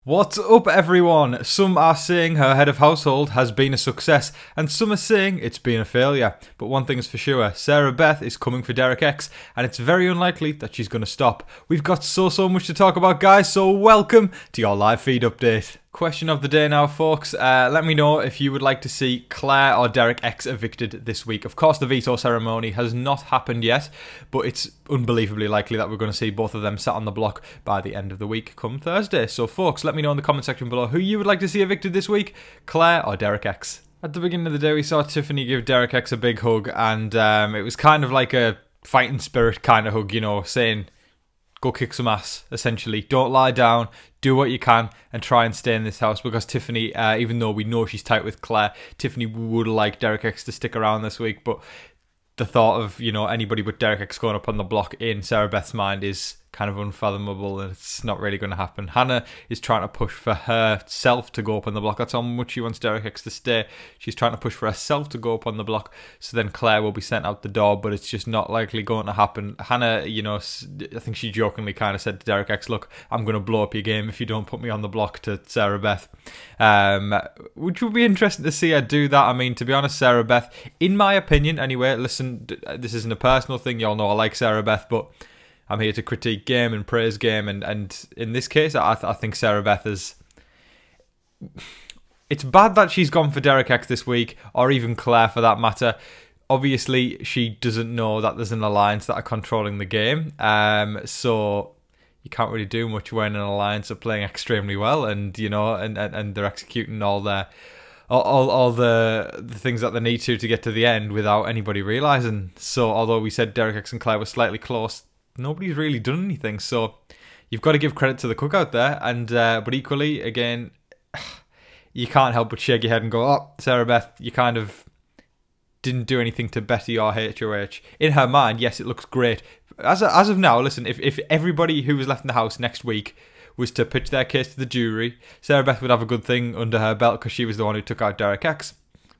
What's up, everyone? Some are saying her head of household has been a success, and some are saying it's been a failure. But one thing is for sure, Sarah Beth is coming for Derek X, and it's very unlikely that she's going to stop. We've got so much to talk about, guys, so welcome to your live feed update. Question of the day now, folks. Let me know if you would like to see Claire or Derek X evicted this week. Of course, the veto ceremony has not happened yet, but it's unbelievably likely that we're going to see both of them sat on the block by the end of the week come Thursday. So, folks, let me know in the comment section below who you would like to see evicted this week, Claire or Derek X. At the beginning of the day, we saw Tiffany give Derek X a big hug, and it was kind of like a fighting spirit kind of hug, you know, saying, go kick some ass, essentially. Don't lie down, do what you can, and try and stay in this house, because Tiffany, even though we know she's tight with Claire, Tiffany would like Derek X to stick around this week, but the thought of, you know, anybody but Derek X going up on the block in Sarah Beth's mind is kind of unfathomable, and it's not really going to happen. Hannah is trying to push for herself to go up on the block. That's how much she wants Derek X to stay. She's trying to push for herself to go up on the block, so then Claire will be sent out the door, but it's just not likely going to happen. Hannah, you know, I think she jokingly kind of said to Derek X, look, I'm going to blow up your game if you don't put me on the block, to Sarah Beth. Which would be interesting to see her do that. I mean, to be honest, Sarah Beth, in my opinion anyway, listen, this isn't a personal thing, y'all know I like Sarah Beth, but I'm here to critique game and praise game, and in this case, I think Sarah Beth is... It's bad that she's gone for Derek X this week, or even Claire for that matter. Obviously, she doesn't know that there's an alliance that are controlling the game, so you can't really do much when an alliance are playing extremely well, and you know, and they're executing all their... all the things that they need to get to the end without anybody realising. So although we said Derek X and Claire were slightly close, nobody's really done anything. So you've got to give credit to the Cookout there. And but equally, again, you can't help but shake your head and go, oh, Sarah Beth, you kind of didn't do anything to better your HOH. In her mind, yes, it looks great. As of now, listen, if everybody who was left in the house next week was to pitch their case to the jury, Sarah Beth would have a good thing under her belt, because she was the one who took out Derek X.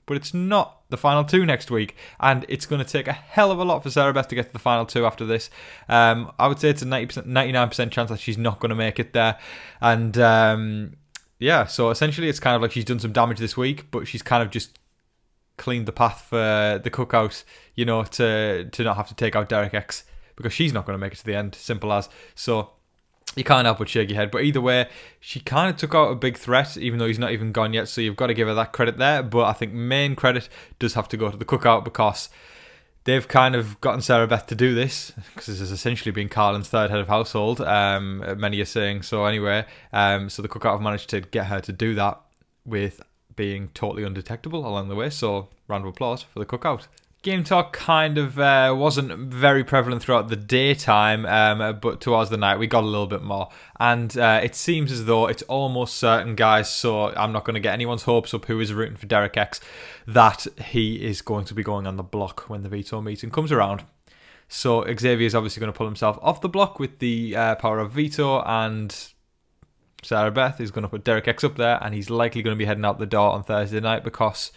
But it's not the final two next week, and it's going to take a hell of a lot for Sarah Beth to get to the final two after this. I would say it's a 99% chance that she's not going to make it there. And yeah, so essentially it's kind of like she's done some damage this week, but she's kind of just cleaned the path for the Cookout, you know, to not have to take out Derek X, because she's not going to make it to the end, simple as. So you can't help but shake your head. But either way, she kind of took out a big threat, even though he's not even gone yet, so you've got to give her that credit there. But I think main credit does have to go to the Cookout, because they've kind of gotten Sarah Beth to do this, because this has essentially been Carlin's third head of household, many are saying. So anyway, so the Cookout have managed to get her to do that with being totally undetectable along the way. So round of applause for the Cookout. Game talk kind of wasn't very prevalent throughout the daytime, but towards the night we got a little bit more. And it seems as though it's almost certain, guys, so I'm not going to get anyone's hopes up who is rooting for Derek X, that he is going to be going on the block when the veto meeting comes around. So Xavier is obviously going to pull himself off the block with the power of veto, and Sarah Beth is going to put Derek X up there, and he's likely going to be heading out the door on Thursday night, because...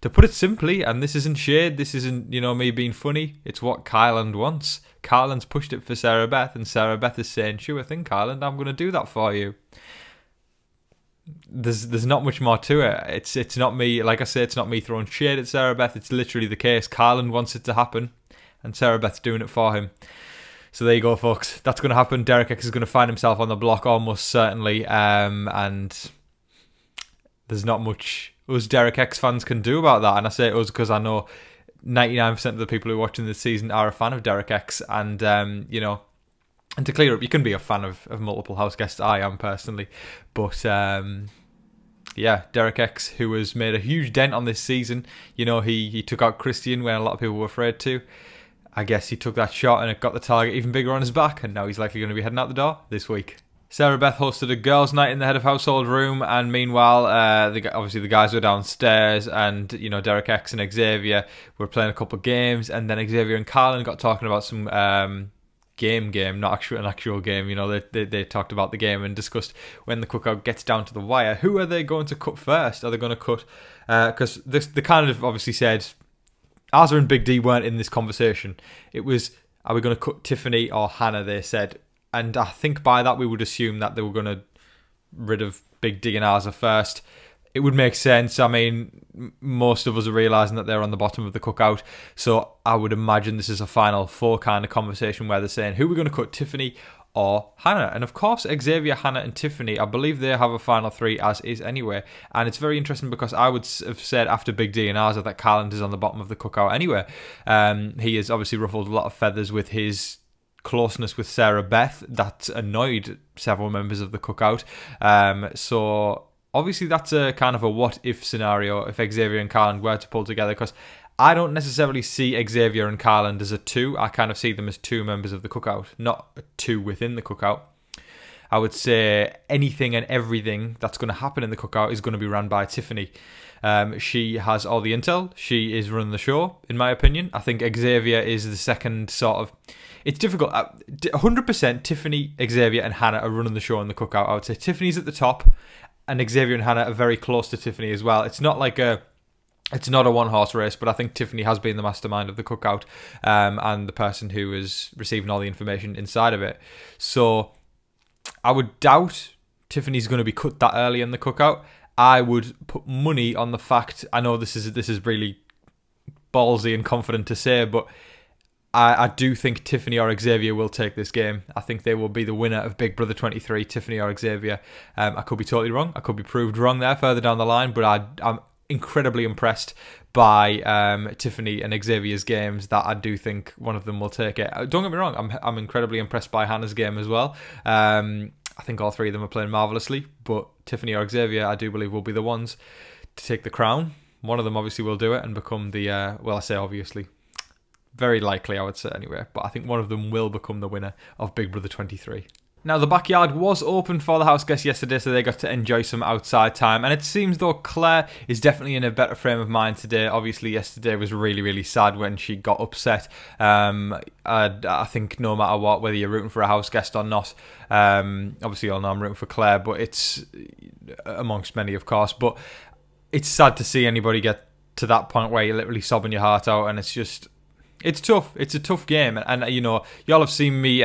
to put it simply, and this isn't shade, this isn't, you know, me being funny, it's what Kyland wants. Kyland's pushed it for Sarah Beth, and Sarah Beth is saying, sure thing, Kyland, I'm going to do that for you. There's not much more to it. It's not me, like I say, it's not me throwing shade at Sarah Beth, it's literally the case. Kyland wants it to happen, and Sarah Beth's doing it for him. So there you go, folks. That's going to happen. Derek X is going to find himself on the block almost certainly, and there's not much us Derek X fans can do about that. And I say us because I know 99% of the people who are watching this season are a fan of Derek X, and you know, and to clear up, you can be a fan of multiple house guests. I am personally, but yeah, Derek X, who has made a huge dent on this season, you know, he took out Christian when a lot of people were afraid to. I guess he took that shot and it got the target even bigger on his back, and now he's likely going to be heading out the door this week. Sarah Beth hosted a girls' night in the head of household room, and meanwhile, obviously the guys were downstairs, and you know, Derek X and Xavier were playing a couple of games, and then Xavier and Carlin got talking about some game, not an actual game. You know, they talked about the game and discussed when the Cookout gets down to the wire, who are they going to cut first? Are they going to cut? Because they kind of obviously said Azza and Big D weren't in this conversation. It was, are we going to cut Tiffany or Hannah? They said. And I think by that we would assume that they were going to rid of Big D and Arza first. It would make sense. I mean, most of us are realising that they're on the bottom of the cookout, so I would imagine this is a final four kind of conversation where they're saying who we're going to cut, Tiffany or Hannah. And of course, Xavier, Hannah and Tiffany, I believe they have a final three as is anyway. And it's very interesting because I would have said after Big D and Arza that Carland is on the bottom of the cookout anyway. He has obviously ruffled a lot of feathers with his closeness with Sarah Beth. That annoyed several members of the cookout. So obviously that's a kind of a what-if scenario if Xavier and Carland were to pull together, because I don't necessarily see Xavier and Carland as a two. I kind of see them as two members of the cookout, not a two within the cookout. I would say anything and everything that's going to happen in the cookout is going to be run by Tiffany. She has all the intel. She is running the show, in my opinion. I think Xavier is the second sort of... It's difficult. 100% Tiffany, Xavier and Hannah are running the show in the cookout. I would say Tiffany's at the top, and Xavier and Hannah are very close to Tiffany as well. It's not like it's not a one-horse race, but I think Tiffany has been the mastermind of the cookout, and the person who is receiving all the information inside of it. So I would doubt Tiffany's going to be cut that early in the cookout. I would put money on the fact, I know this is really ballsy and confident to say, but I do think Tiffany or Xavier will take this game. I think they will be the winner of Big Brother 23, Tiffany or Xavier. I could be totally wrong. I could be proved wrong there further down the line, but I'm incredibly impressed by Tiffany and Xavier's games that I do think one of them will take it. Don't get me wrong, I'm incredibly impressed by Hannah's game as well. I think all three of them are playing marvellously, but Tiffany or Xavier, I do believe, will be the ones to take the crown. One of them obviously will do it and become the, well, I say obviously, very likely I would say anyway, but I think one of them will become the winner of Big Brother 23. Now, the backyard was open for the house guests yesterday, so they got to enjoy some outside time. And it seems though Claire is definitely in a better frame of mind today. Obviously, yesterday was really, really sad when she got upset. I think no matter what, whether you're rooting for a house guest or not, obviously you all know I'm rooting for Claire, but it's amongst many, of course. But it's sad to see anybody get to that point where you're literally sobbing your heart out, and it's just... It's tough. It's a tough game. And you know, y'all have seen me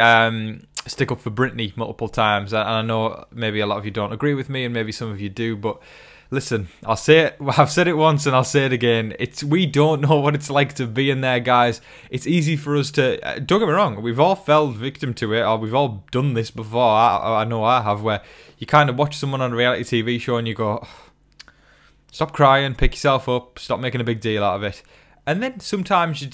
stick up for Brittany multiple times. And I know maybe a lot of you don't agree with me and maybe some of you do. But listen, I'll say it. I've said it once and I'll say it again. We don't know what it's like to be in there, guys. It's easy for us to... don't get me wrong. We've all fell victim to it, or we've all done this before. I know I have, where you kind of watch someone on a reality TV show and you go, stop crying, pick yourself up, stop making a big deal out of it. And then sometimes you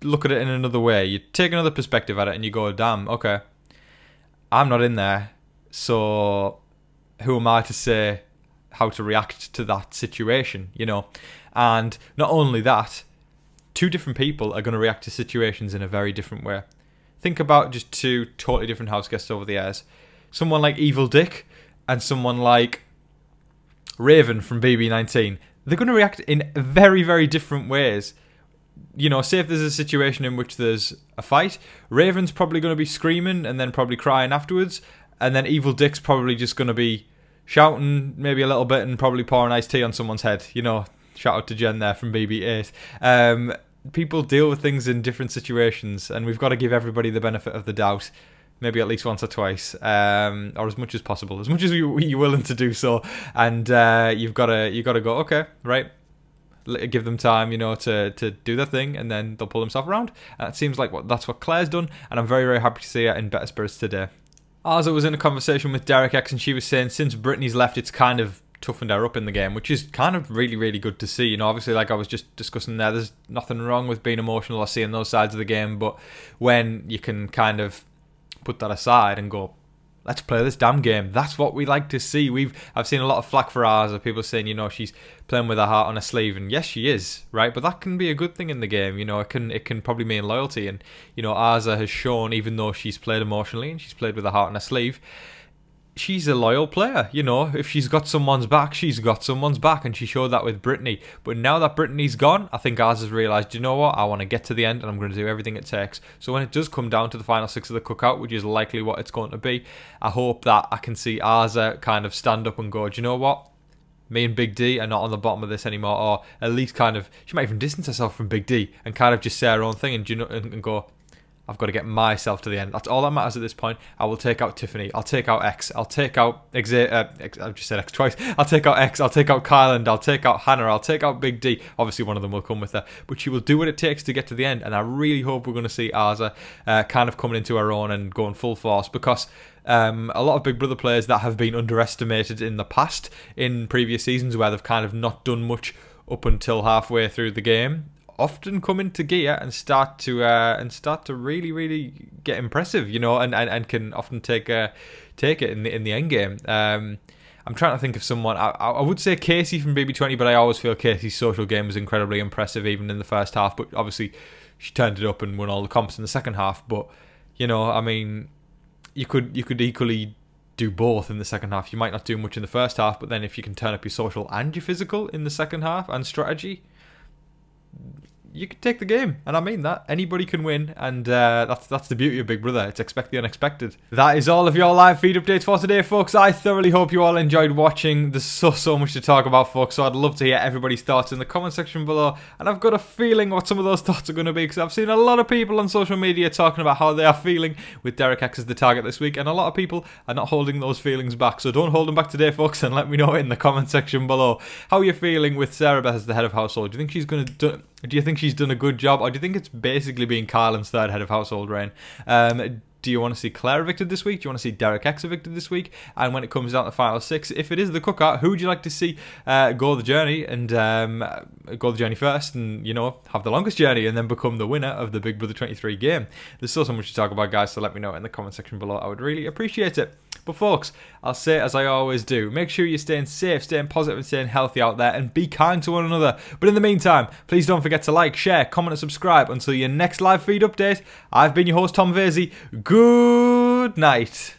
look at it in another way. You take another perspective at it and you go, damn, okay, I'm not in there, so who am I to say how to react to that situation, you know? And not only that, two different people are going to react to situations in a very different way. Think about just two totally different house guests over the years. Someone like Evil Dick and someone like Raven from BB19. They're going to react in very, very different ways. You know, say if there's a situation in which there's a fight, Raven's probably going to be screaming and then probably crying afterwards, and then Evil Dick's probably just going to be shouting maybe a little bit and probably pouring iced tea on someone's head. You know, shout out to Jen there from BB8. People deal with things in different situations, and we've got to give everybody the benefit of the doubt, maybe at least once or twice, or as much as possible, as much as you're willing to do so. And you've got to go, okay, right, give them time, you know, to do their thing, and then they'll pull themselves around. And it seems like that's what Claire's done, and I'm very, very happy to see her in better spirits today. Arza was in a conversation with Derek X, and she was saying since Brittany's left, it's kind of toughened her up in the game, which is kind of really, really good to see. You know, obviously, like I was just discussing there, there's nothing wrong with being emotional or seeing those sides of the game, but when you can kind of put that aside and go, let's play this damn game. That's what we like to see. I've seen a lot of flack for Arza, people saying, you know, she's playing with her heart on her sleeve, and yes, she is, right? But that can be a good thing in the game. You know, it can probably mean loyalty, and you know, Arza has shown, even though she's played emotionally and she's played with her heart on her sleeve, she's a loyal player. You know, if she's got someone's back, she's got someone's back, and she showed that with Brittany. But now that Brittany's gone, I think Arza's realised, you know what, I want to get to the end and I'm going to do everything it takes. So when it does come down to the final six of the cookout, which is likely what it's going to be, I hope that I can see Arza kind of stand up and go, do you know what, me and Big D are not on the bottom of this anymore, or at least kind of, she might even distance herself from Big D and kind of just say her own thing, and, you know, and go, I've got to get myself to the end. That's all that matters at this point. I will take out Tiffany. I'll take out X. I'll take out I've just said X twice. I'll take out X. I'll take out Kyland. I'll take out Hannah. I'll take out Big D. Obviously, one of them will come with her, but she will do what it takes to get to the end. And I really hope we're going to see Arza kind of coming into her own and going full force, because a lot of Big Brother players that have been underestimated in the past, in previous seasons where they've kind of not done much up until halfway through the game, often come into gear and start to really get impressive, you know, and can often take it in the end game. I'm trying to think of someone. I would say Casey from BB20, but I always feel Casey's social game was incredibly impressive even in the first half. But obviously, she turned it up and won all the comps in the second half. But you know, I mean, you could equally do both in the second half. You might not do much in the first half, but then if you can turn up your social and your physical in the second half and strategy, you could take the game, and I mean that. Anybody can win, and that's the beauty of Big Brother. It's expect the unexpected. That is all of your live feed updates for today, folks. I thoroughly hope you all enjoyed watching. There's so much to talk about, folks, so I'd love to hear everybody's thoughts in the comment section below, and I've got a feeling what some of those thoughts are going to be, because I've seen a lot of people on social media talking about how they are feeling with Derek X as the target this week, and a lot of people are not holding those feelings back, so don't hold them back today, folks, and let me know in the comment section below how you're feeling with Sarah Beth as the head of household. Do you think she's going to do you think she's done a good job, or do you think it's basically being Kyland's third head of household reign? Do you want to see Claire evicted this week? Do you want to see Derek X evicted this week? And when it comes down to the final 6, if it is the Cookout, who would you like to see go the journey and go the journey first, and you know, have the longest journey and then become the winner of the Big Brother 23 game? There's still so much to talk about, guys, so let me know in the comment section below. I would really appreciate it. But folks, I'll say as I always do, make sure you're staying safe, staying positive and staying healthy out there, and be kind to one another. But in the meantime, please don't forget to like, share, comment and subscribe. Until your next live feed update, I've been your host Tom Vasey. Good night.